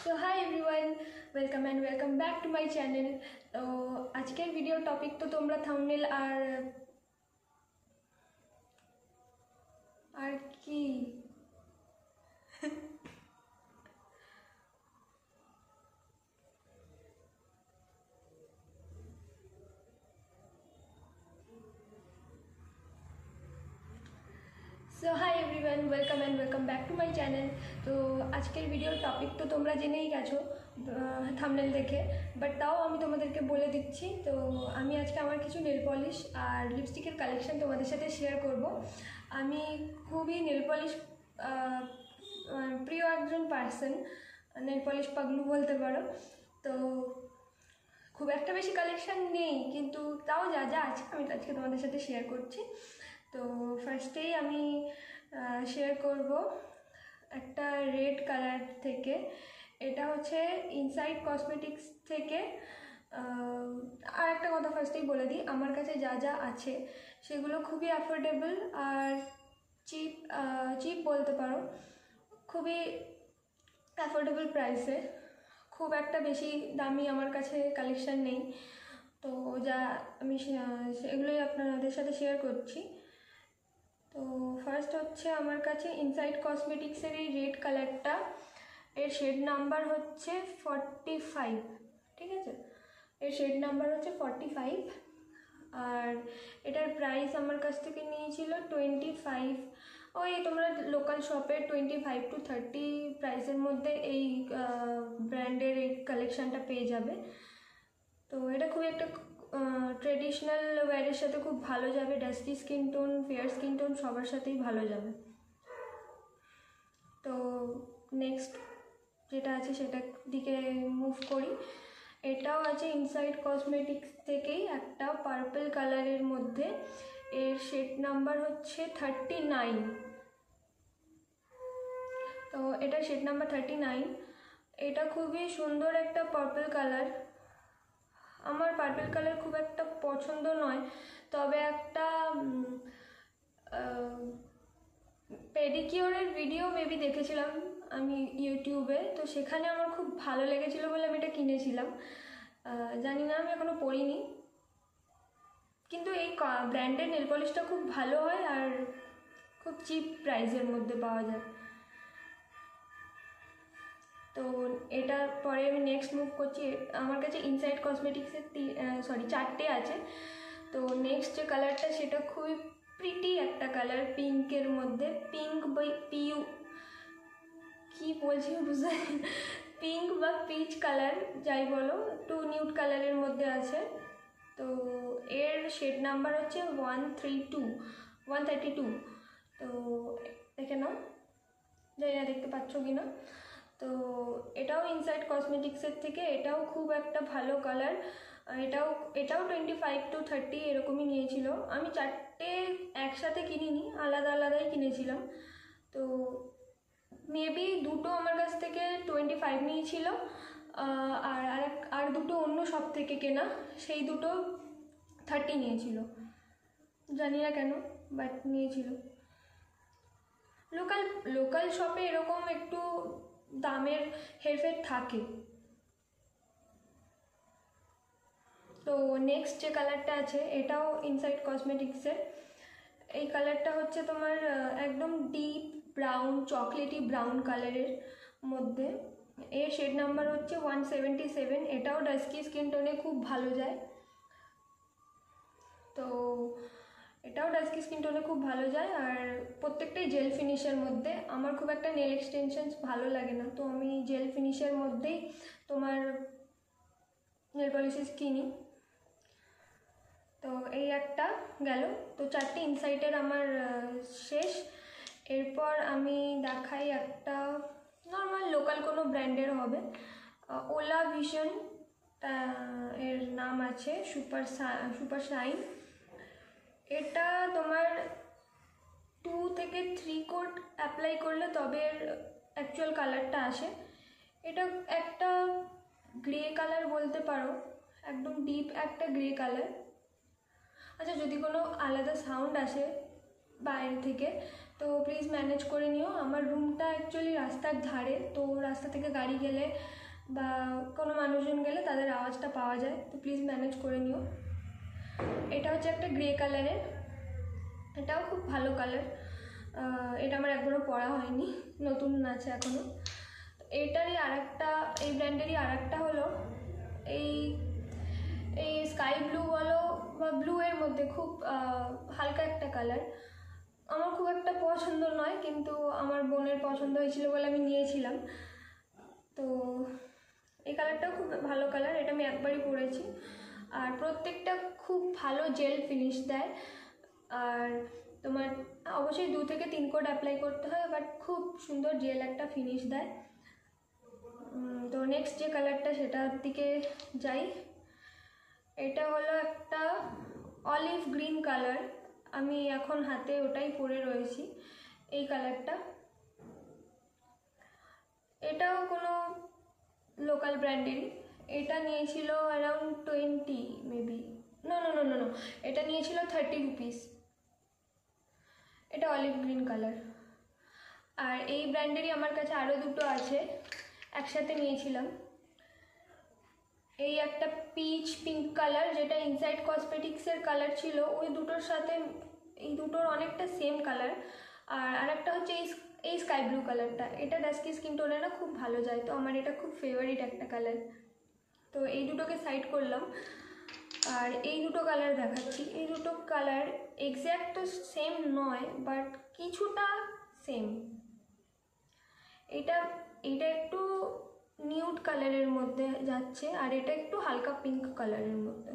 So hi everyone, welcome and welcome back to my channel. तो आज के video topic तो তোমরা থাম্বনেল আর কি so hi everyone welcome and welcome back to my channel. तो आजकल वीडियो टॉपिक तो তোমরা জেনেই গেছো থাম্বনেল দেখে, বাট তাও আমি তোমাদেরকে বলে দিচ্ছি। তো আমি আজকে আমার কিছু নেল পলিশ আর লিপস্টিকের কালেকশন তোমাদের সাথে শেয়ার করব। আমি খুবই নেল পলিশ প্রিয় একজন পার্সন, নেল পলিশ পাগলু বলতে পারো। তো খুব একটা বেশি কালেকশন নেই, কিন্তু তাও যা যা আছে আমি আজকে তোমাদের সাথে শেয়ার করছি। তো ফার্স্টেই আমি শেয়ার করব একটা রেড কালার থেকে। এটা হচ্ছে ইনসাইড কসমেটিক্স থেকে। আর একটা কথা ফার্স্টেই বলে দিই, আমার কাছে যা যা আছে সেগুলো খুবই অ্যাফোর্ডেবল আর চিপ বলতে পারো, খুবই অ্যাফোর্ডেবল প্রাইসে। খুব একটা বেশি দামি আমার কাছে কালেকশান নেই, তো যা আমি সেগুলোই আপনাদের সাথে শেয়ার করছি। তো ফার্স্ট হচ্ছে আমার কাছে ইনসাইড কসমেটিক্সের এই রেড কালারটা, এর শেড নাম্বার হচ্ছে 45, ঠিক আছে? এর শেড নাম্বার হচ্ছে 45 আর এটার প্রাইস আমার কাছ থেকে নিয়েছিল 25। ওই তোমরা লোকাল শপে 25 to 30 প্রাইসের মধ্যে এই ব্র্যান্ডের এই কালেকশানটা পেয়ে যাবে। তো এটা খুবই একটা ট্রেডিশনাল ওয়্যারের সাথে খুব ভালো যাবে, dusty skin tone, fair skin tone সবার সাথেই ভালো যাবে। তো নেক্সট যেটা আছে সেটার দিকে মুভ করি। এটাও আছে ইনসাইড কসমেটিক্স থেকেই, একটা পার্পল কালারের মধ্যে। এর শেড নাম্বার হচ্ছে 39। তো এটা শেড নাম্বার 39। এটা খুবই সুন্দর একটা পার্পল কালার। আমার পার্পল কালার খুব একটা পছন্দ নয়, তবে একটা পেডিকিওরের ভিডিও মেবি দেখেছিলাম আমি ইউটিউবে, তো সেখানে আমার খুব ভালো লেগেছিলো বলে আমি এটা কিনেছিলাম। জানি না, আমি এখনও পরিনি, কিন্তু এই ব্র্যান্ডের নেল পলিশটা খুব ভালো হয় আর খুব চিপ প্রাইসের মধ্যে পাওয়া যায়। তো এটার পরে আমি নেক্সট মুভ করছি। আমার কাছে ইনসাইড কসমেটিক্সের 4টে আছে। তো নেক্সট যে কালারটা সেটা খুবই প্রিটি একটা কালার, পিঙ্কের মধ্যে। পিঙ্ক বা পিউ কি বলছি বুঝতে, পিঙ্ক বা পিচ কালার যাই বলো, একটু নিউড কালারের মধ্যে আছে। তো এর শেড নাম্বার হচ্ছে 132। তো দেখে নাও, জানি না দেখতে পাচ্ছ কি না। তো এটাও ইনসাইড কসমেটিক্সের থেকে, এটাও খুব একটা ভালো কালার। এটাও 25 to 30 এরকমই নিয়েছিল। আমি 4টে একসাথে কিনিনি, আলাদা আলাদাই কিনেছিলাম। তো মেবি দুটো আমার কাছ থেকে 25 নিয়েছিল, আর দুটো অন্য শপ থেকে কেনা, সেই দুটো 30 নিয়েছিল। জানি না কেন, বাট নিয়েছিল। লোকাল শপে এরকম একটু দামের হেরফের থাকে। তো নেক্সট যে কালারটা আছে এটাও ইনসাইড কসমেটিক্সের। এই কালারটা হচ্ছে তোমার একদম ডিপ ব্রাউন, চকলেটি ব্রাউন কালারের মধ্যে। এর শেড নাম্বার হচ্ছে 177। এটাও ডাস্কি স্কিন টোনে খুব ভালো যায়। তো এটাও ডাস্কি স্কিন টোনে খুব ভালো যায়, আর প্রত্যেকটাই জেল ফিনিশের মধ্যে। আমার খুব একটা নেল এক্সটেনশনস ভালো লাগে না, তো আমি জেল ফিনিশের মধ্যেই তোমার নেল পলিশেস কিনি। তো এই একটা গেল। তো 4টে ইনসাইডের আমার শেষ। এরপর আমি দেখাই একটা নর্মাল লোকাল কোনো ব্র্যান্ডের হবে, ওলা ভিশন এর নাম আছে, সুপার শাইন। এটা তোমার 2 থেকে 3 কোট অ্যাপ্লাই করলে তবে এর অ্যাকচুয়াল কালারটা আসে। এটা একটা গ্রে কালার বলতে পারো, একদম ডিপ একটা গ্রে কালার। আচ্ছা, যদি কোনো আলাদা সাউন্ড আসে বাইরে থেকে তো তো প্লিজ ম্যানেজ করে নিও। আমার রুমটা অ্যাকচুয়ালি রাস্তার ধারে, তো রাস্তা থেকে গাড়ি গেলে বা কোনো মানুষজন গেলে তাদের আওয়াজটা পাওয়া যায়, তো প্লিজ ম্যানেজ করে নিও। এটা হচ্ছে একটা গ্রে কালারের, এটাও খুব ভালো কালার। এটা আমার একবারও পরা হয়নি, নতুন আছে এখনও। এইটারই আরেকটা, এই ব্র্যান্ডেরই আরেকটা হলো এই এই স্কাই ব্লু বলো বা ব্লু এর মধ্যে খুব হালকা একটা কালার। আমার খুব একটা পছন্দ নয়, কিন্তু আমার বোনের পছন্দ হয়েছিল বলে আমি নিয়েছিলাম। তো এই কালারটাও খুব ভালো কালার, এটা আমি একবারই পরেছি। আর প্রত্যেকটা খুব ভালো জেল ফিনিশ দেয়। আর তোমার অবশ্যই 2 থেকে 3 কোট অ্যাপ্লাই করতে হয়, বাট খুব সুন্দর জেল একটা ফিনিশ দেয়। তো নেক্সট যে কালারটা সেটার দিকে যাই। এটা হলো একটা অলিভ গ্রিন কালার, আমি এখন হাতে ওটাই পরে রয়েছি, এই কালারটা। এটাও কোনো লোকাল ব্র্যান্ডেরই। এটা নিয়েছিল অ্যারাউন্ড 20 মেবি, নো, এটা নিয়েছিল 30 রুপিস। এটা অলিভ গ্রিন কালার। আর এই ব্র্যান্ডেরই আমার কাছে আরও দুটো আছে, একসাথে নিয়েছিলাম। এই একটা পিচ পিঙ্ক কালার, যেটা ইনসাইড কসমেটিক্সের কালার ছিল, ওই দুটোর সাথে এই দুটোর অনেকটা সেম কালার। আর আরেকটা হচ্ছে এই স্কাই ব্লু কালারটা, এটা ডাস্কি স্কিন টোনে না খুব ভালো যায়, তো আমার এটা খুব ফেভারিট একটা কালার। তো এই দুটোকে সাইড করলাম। আর এই দুটো কালার দেখাচ্ছি। এই দুটো কালার এক্স্যাক্ট তো সেম নয়, বাট কিছুটা সেম। এইটা একটু নিউড কালারের মধ্যে যাচ্ছে, আর এটা একটু হালকা পিঙ্ক কালারের মধ্যে,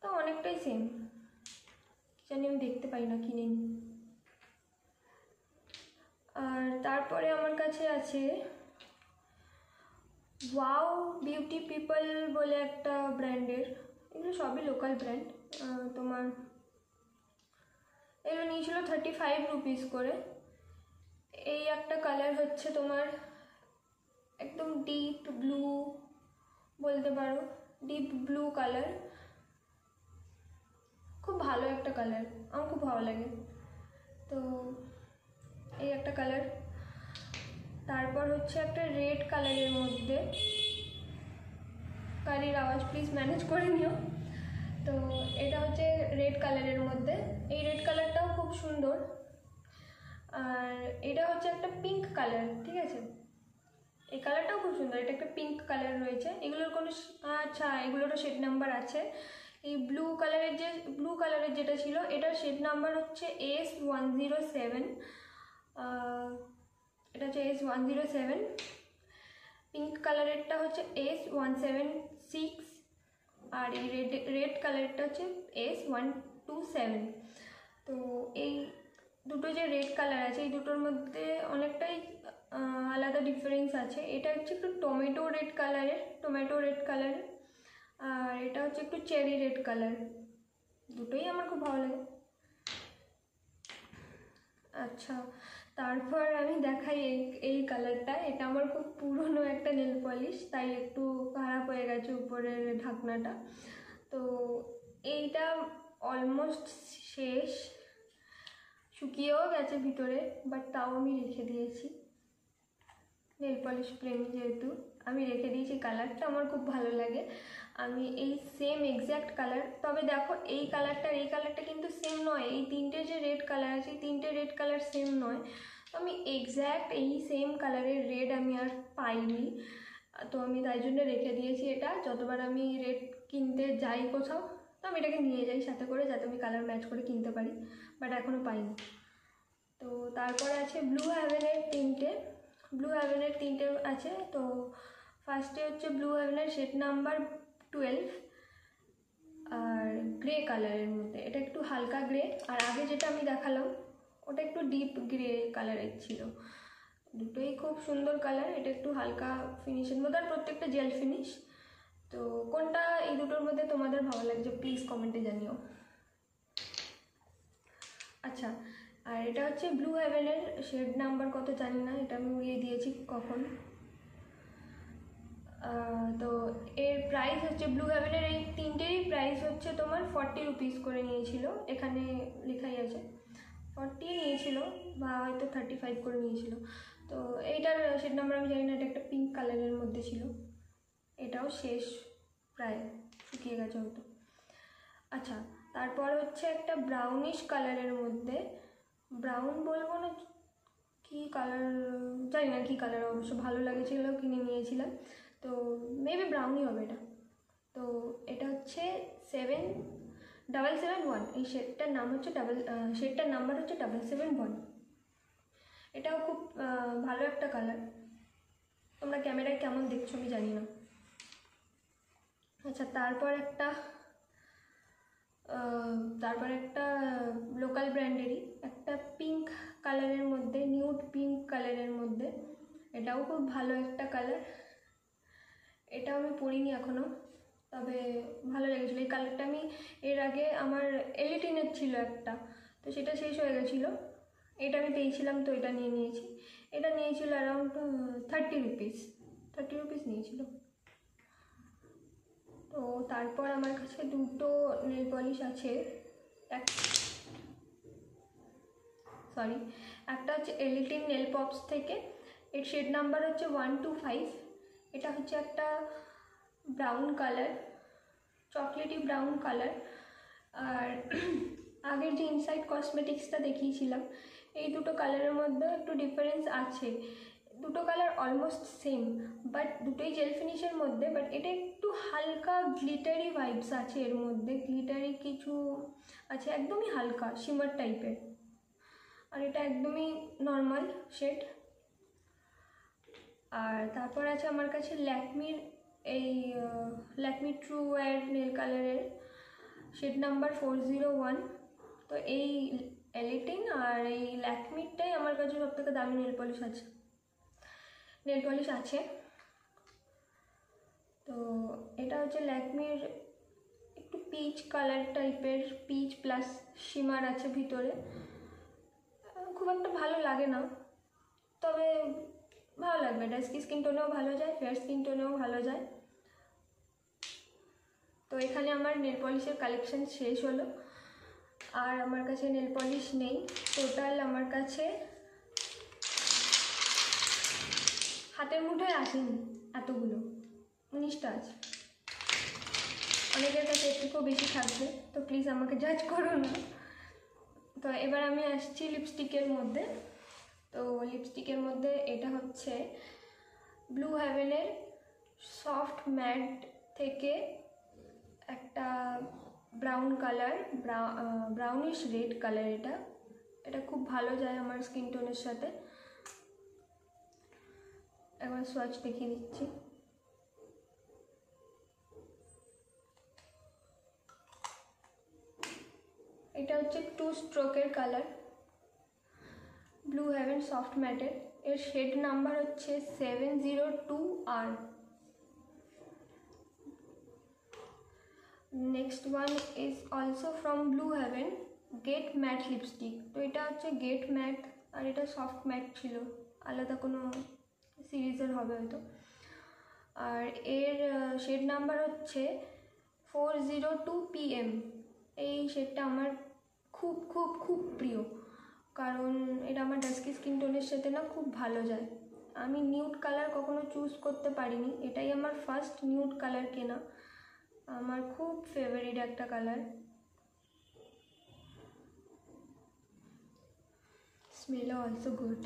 তো অনেকটাই সেম। জানি আমি দেখতে পাই না, কিনে নি। আর তারপরে আমার কাছে আছে ওয়াও বিউটি পিপল বলে একটা ব্র্যান্ডের, এগুলো সবই লোকাল ব্র্যান্ড। তোমার এগুলো নিয়েছিল 35 রুপিস করে। এই একটা কালার হচ্ছে তোমার একদম ডিপ ব্লু বলতে পারো, ডিপ ব্লু কালার, খুব ভালো একটা কালার, আমার খুব ভালো লাগে। তো এই একটা কালার। তারপর হচ্ছে একটা রেড কালারের মধ্যে, গাড়ির আওয়াজ প্লিজ ম্যানেজ করে নিও। তো এটা হচ্ছে রেড কালারের মধ্যে, এই রেড কালারটাও খুব সুন্দর। আর এটা হচ্ছে একটা পিঙ্ক কালার, ঠিক আছে, এই কালারটাও খুব সুন্দর, এটা একটা পিঙ্ক কালার রয়েছে। এগুলোর কোনো আচ্ছা, এগুলোরও শেড নাম্বার আছে। এই ব্লু কালারের যেটা ছিল, এটার শেড নাম্বার হচ্ছে S107, এটা হচ্ছে S107। পিঙ্ক কালারেরটা হচ্ছে S176, আর এই রেড কালারটা হচ্ছে S127। তো এই দুটো যে রেড কালার আছে, এই দুটোর মধ্যে অনেকটাই আলাদা ডিফারেন্স আছে। এটা হচ্ছে একটু টমেটো রেড কালারের, আর এটা হচ্ছে একটু চেরি রেড কালার। দুটোই আমার খুব ভালো লাগে। আচ্ছা, তারপর আমি দেখাই এই কালারটা। এটা আমার খুব পুরনো একটা নেল পলিশ, তাই একটু খারাপ হয়ে গেছে উপরের ঢাকনাটা। তো এইটা অলমোস্ট শেষ, শুকিয়েও গেছে ভিতরে, বাট তাও আমি রেখে দিয়েছি। নেল পলিশ প্রেমী যেহেতু, আমি রেখে দিয়েছি। কালারটা আমার খুব ভালো লাগে। আমি এই সেম এক্স্যাক্ট কালার, তবে দেখো এই কালারটা কিন্তু সেম নয়। এই তিনটে যে রেড কালার আছে, এই তিনটে রেড কালার সেম নয়। তো আমি এক্স্যাক্ট এই সেম কালারের রেড আমি আর পাইনি, তো আমি তাই জন্য রেখে দিয়েছি এটা। যতবার আমি রেড কিনতে যাই কোথাও, তো আমি এটাকে নিয়ে যাই সাথে করে, যাতে আমি কালার ম্যাচ করে কিনতে পারি, বাট এখনও পাইনি। তো তারপরে আছে ব্লু হ্যাভেনের তিনটে আছে। তো ফার্স্টে হচ্ছে ব্লু হ্যাভেনের শেড নাম্বার 12, আর গ্রে কালারের মধ্যে, এটা একটু হালকা গ্রে। আর আগে যেটা আমি দেখালাম ওটা একটু ডিপ গ্রে কালারের ছিল। দুটোই খুব সুন্দর কালার, এটা একটু হালকা ফিনিশের মধ্যে, আর প্রত্যেকটা জেল ফিনিশ। তো কোনটা এই দুটোর মধ্যে তোমাদের ভালো লাগছে প্লিজ কমেন্টে জানিও। আচ্ছা, আর এটা হচ্ছে ব্লু হ্যাভেনের শেড নাম্বার কত জানি না, এটা আমি উড়িয়ে দিয়েছি কখন। তো এর প্রাইস হচ্ছে, ব্লু হ্যাভেনের এই তিনটেরই প্রাইস হচ্ছে তোমার 40 রুপিস করে নিয়েছিল, এখানে লেখাই আছে 40 নিয়েছিল বা হয়তো 35 করে নিয়েছিল। তো এইটার শেড নাম্বার আমি জানি না, এটা একটা পিঙ্ক কালারের মধ্যে ছিল। এটাও শেষ, প্রায় শুকিয়ে গেছে হয়তো। আচ্ছা, তারপর হচ্ছে একটা ব্রাউনিশ কালারের মধ্যে, ব্রাউন বলবো না কি কালার জানি না, কি কালার, অবশ্য ভালো লাগেছিল, কিনে নিয়েছিলাম। তো মেবি ব্রাউনই হবে এটা। তো এটা হচ্ছে 7771। এই শেডটার নাম হচ্ছে শেডটার নাম্বার হচ্ছে 771। এটাও খুব ভালো একটা কালার। তোমরা ক্যামেরায় কেমন দেখছো আমি জানি না। আচ্ছা, তারপর একটা লোকাল ব্র্যান্ডেরই একটা পিঙ্ক কালারের মধ্যে, নিউড পিঙ্ক কালারের মধ্যে, এটাও খুব ভালো একটা কালার। এটাও আমি পরিনি এখনও, তবে ভালো লেগেছিলো। এই কালারটা আমি এর আগে আমার এলিটিনের ছিল একটা, তো সেটা শেষ হয়ে গেছিলো। এটা আমি পেয়েছিলাম, তো এটা নিয়ে নিয়েছি। এটা নিয়েছিল অ্যারাউন্ড 30 রুপিস নিয়েছিল। তো তারপর আমার কাছে দুটো নেল পলিশ আছে। একটা হচ্ছে এলিটিন নেল পপস থেকে, এর শেড নাম্বার হচ্ছে 125। এটা হচ্ছে একটা ব্রাউন কালার, চকলেটি ব্রাউন কালার। আর আগের যে ইনসাইড কসমেটিক্সটা দেখিয়েছিলাম, এই দুটো কালারের মধ্যে একটু ডিফারেন্স আছে। দুটো কালার অলমোস্ট সেম, বাট দুটোই জেল ফিনিশের মধ্যে, বাট এটা একটু হালকা গ্লিটারি ভাইবস আছে এর মধ্যে, গ্লিটারি কিছু আছে, একদমই হালকা শিমার টাইপের। আর এটা একদমই নর্মাল শেড। আর তারপর আছে আমার কাছে ল্যাকমি ট্রু ওয়্যার নেল কালারের শেড নাম্বার 401। তো এই এলিটিন আর এই ল্যাকমিটাই আমার কাছে সবথেকে দামি নেল পলিশ আছে। তো এটা হচ্ছে ল্যাকমির, একটু পিচ কালার টাইপের, পিচ প্লাস শিমার আছে ভিতরে। খুব একটা ভালো লাগে না, তবে ভালো লাগবে। ডাস্কি স্কিন টোনেও ভালো যায়, ফেয়ার স্কিন টোনেও ভালো যায়। তো এখানে আমার নেল পলিশের কালেকশন শেষ হলো, আর আমার কাছে নেল পলিশ নেই। টোটাল আমার কাছে হাতের মুঠোয় আসেনি এতগুলো, 19টা আছে। অনেকের কাছে একটু বেশি থাকবে, তো প্লিজ আমাকে জাজ করো না। তো এবার আমি আসছি লিপস্টিকের মধ্যে। তো লিপস্টিকের মধ্যে এটা হচ্ছে ব্লু হেভেনের সফট ম্যাট থেকে একটা brown colour, brownish red colour. এটা খুব ভালো যায় আমার স্কিন টোনের সাথে। একবার সোয়াচ দেখিয়ে দিচ্ছি। এটা হচ্ছে 2 স্ট্রোকের কালার, ব্লু হেভেন সফট ম্যাটের। এর শেড নাম্বার হচ্ছে 702R। Next one is also from blue heaven, get matte lipstick. তো এটা হচ্ছে গেট ম্যাট, আর এটা সফট ম্যাট ছিল, আলাদা কোনো সিরিজের হবে হয়তো। আর এর শেড নাম্বার হচ্ছে 402PM। এই শেডটা আমার খুব খুব খুব প্রিয়, কারণ এটা আমার ডাস্কি স্কিন টোনের সাথে না খুব ভালো যায়। আমি নিউড কালার কখনো চুজ করতে পারিনি, এটাই আমার ফার্স্ট নিউড কালার কেনা। আমার খুব ফেভারিট একটা colour. Smell also good.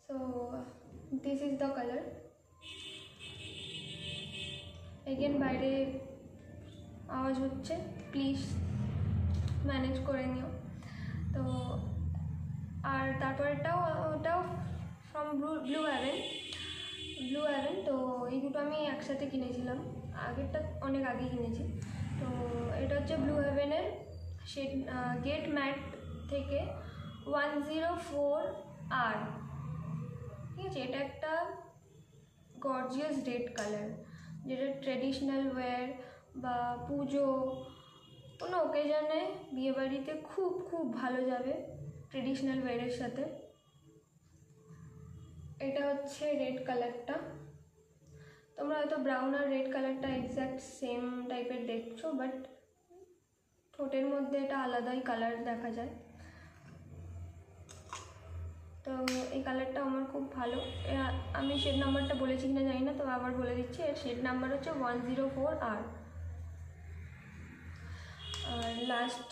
So this is the colour. Again বাইরে আওয়াজ হচ্ছে, প্লিজ ম্যানেজ করে নিও। তো আর তারপর ওটাও ফ্রম ব্লু হেভেন। তো এই দুটো আমি একসাথে কিনেছিলাম, আগেরটা অনেক আগে কিনেছি। তো এটা হচ্ছে ব্লু হেভেনের শেড গেট ম্যাট থেকে 104R। ঠিক আছে, এটা একটা গর্জিয়াস রেড কালার, যেটা ট্রেডিশনাল ওয়্যার বা পুজো কোনো ওকেজনে, বিয়েবাড়িতে খুব খুব ভালো যাবে ট্রেডিশনাল ওয়্যারের সাথে। এটা হচ্ছে রেড কালারটা। তোমরা হয়তো ব্রাউন আর রেড কালারটা এক্স্যাক্ট সেম টাইপের দেখছো, বাট ঠোঁটের মধ্যে এটা আলাদাই কালার দেখা যায়। ভালো। আমি শেড নাম্বারটা বলেছি কিনা জানি না, তো আবার বলে দিচ্ছি। এর শেড নাম্বার হচ্ছে 104R। আর লাস্ট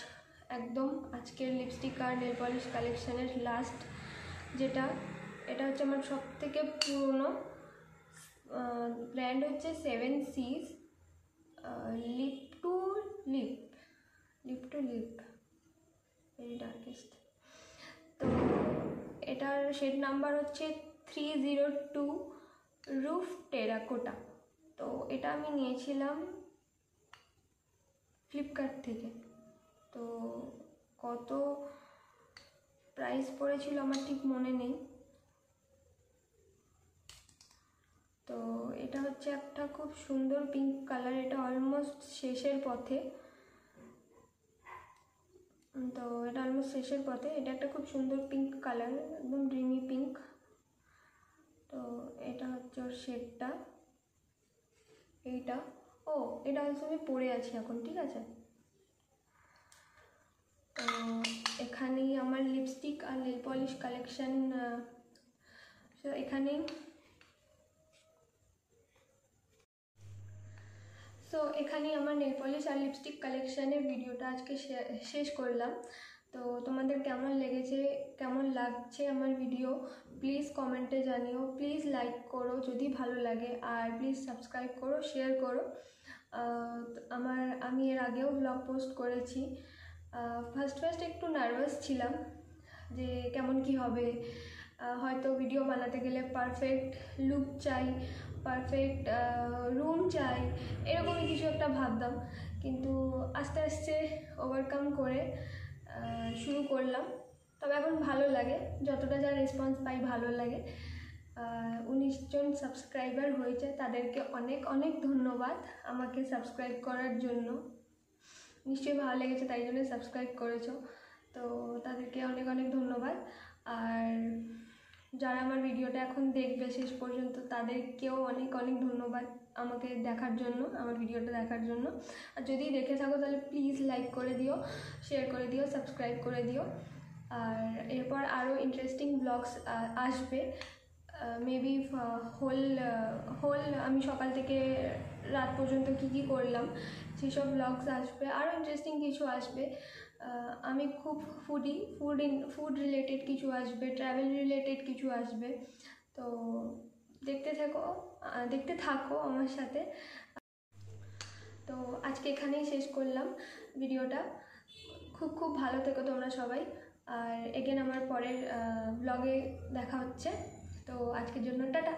একদম আজকের লিপস্টিক আর নেল পলিশ কালেকশানের লাস্ট যেটা, এটা হচ্ছে আমার সব থেকে পুরনো ব্র্যান্ড হচ্ছে 7Cs lip to lip very darkest. তো এটার শেড নাম্বার হচ্ছে 302 রুফ টেরাকোটা। তো এটা আমি নিয়েছিলাম ফ্লিপকার্ট থেকে। তো কত প্রাইস পড়েছিল আমার ঠিক মনে নেই। তো এটা হচ্ছে একটা খুব সুন্দর পিঙ্ক কালার, এটা অলমোস্ট শেষের পথে। তো এটা অলমোস্ট শেষের পথে। এটা একটা খুব সুন্দর পিঙ্ক কালার, একদম ড্রিমি পিঙ্ক। তো এটা হচ্ছে ওর শেডটা, এইটা। ও এটা হচ্ছে আমি পরে আছি এখন, ঠিক আছে। তো এখানেই আমার লিপস্টিক আর নেল পলিশ কালেকশান, এখানেই আমার নেল পলিশ আর লিপস্টিক কালেকশানের ভিডিওটা আজকে শেষ করলাম। তো তোমাদের কেমন লেগেছে, কেমন লাগছে আমার ভিডিও, প্লিজ কমেন্টে জানিও। প্লিজ লাইক করো যদি ভালো লাগে, আর প্লিজ সাবস্ক্রাইব করো, শেয়ার করো। আমি এর আগেও ব্লগ পোস্ট করেছি। ফার্স্ট একটু নার্ভাস ছিলাম যে কেমন কি হবে। হয়তো ভিডিও বানাতে গেলে পারফেক্ট লুক চাই, পারফেক্ট রুম চাই, এরকমই কিছু একটা ভাবতাম। কিন্তু আস্তে আস্তে ওভারকাম করে শুরু করলাম। তবে এখন ভালো লাগে, যতটা যা রেসপন্স পাই ভালো লাগে। 19 জন সাবস্ক্রাইবার হয়েছে, তাদেরকে অনেক অনেক ধন্যবাদ আমাকে সাবস্ক্রাইব করার জন্য। নিশ্চয়ই ভালো লেগেছে, তাই জন্য সাবস্ক্রাইব করেছো। তো তাদেরকে অনেক অনেক ধন্যবাদ। আর যারা আমার ভিডিওটা এখন দেখবে শেষ পর্যন্ত, তাদেরকেও অনেক অনেক ধন্যবাদ আমাকে দেখার জন্য, আমার ভিডিওটা দেখার জন্য। আর যদি দেখে থাকো তাহলে প্লিজ লাইক করে দিও, শেয়ার করে দিও, সাবস্ক্রাইব করে দিও। আর এরপর আরও ইন্টারেস্টিং ব্লগস আসবে। মেবি হোল আমি সকাল থেকে রাত পর্যন্ত কী করলাম সেসব ব্লগস আসবে, আরও ইন্টারেস্টিং কিছু আসবে। আমি খুব ফুড রিলেটেড কিছু আসবে, ট্রাভেল রিলেটেড কিছু আসবে। তো দেখতে থাকো আমার সাথে। তো আজকে এখানেই শেষ করলাম ভিডিওটা। খুব ভালো থেকো তোমরা সবাই। আর এগেন আমার পরের ব্লগে দেখা হচ্ছে। তো আজকের জন্য টাটা।